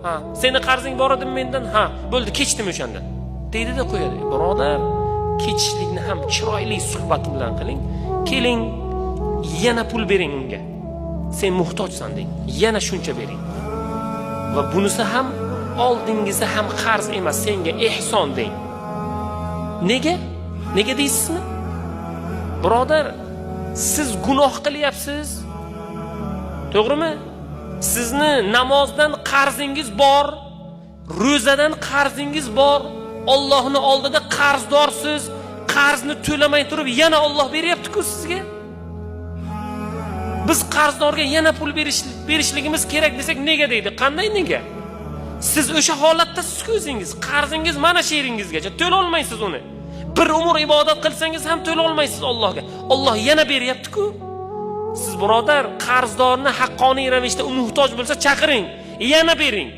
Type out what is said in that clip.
Ha, seni qarzing bor edi mendan. Ha, bo'ldi, kechdim o'shandan. Deydi-da qo'yadi. Birodar, kechishlikni ham chiroyli suhbat bilan qiling. Keling, yana pul bering unga. Sen muhtojsan deng. Yana shuncha bering. Va bunisi ham oldingizda ham qarz emas, senga ehson deng. Nega? Nega deysizmi? Birodar, siz gunoh qilyapsiz. To'g'rimi? Sizni namozdan qarzingiz bor, ro'zadan qarzingiz bor, Allohning oldida qarzdorsiz. Qarzni to'lamay turib yana Alloh beryapti-ku sizga. Biz qarzdorga yana pul berishligimiz kerak desak nega deydi? Qanday nega? Siz o'sha holatdasiz-ku o'zingiz. Qarzingiz mana shu yeringizgacha to'la olmaysiz uni. Bir umr ibodat qilsangiz ham to'la olmaysiz Allohga. Alloh yana beryapti-ku. Siz birodar, qarzdorni haqqoniy ravishda u muhtoj bo'lsa chaqiring, yana bering.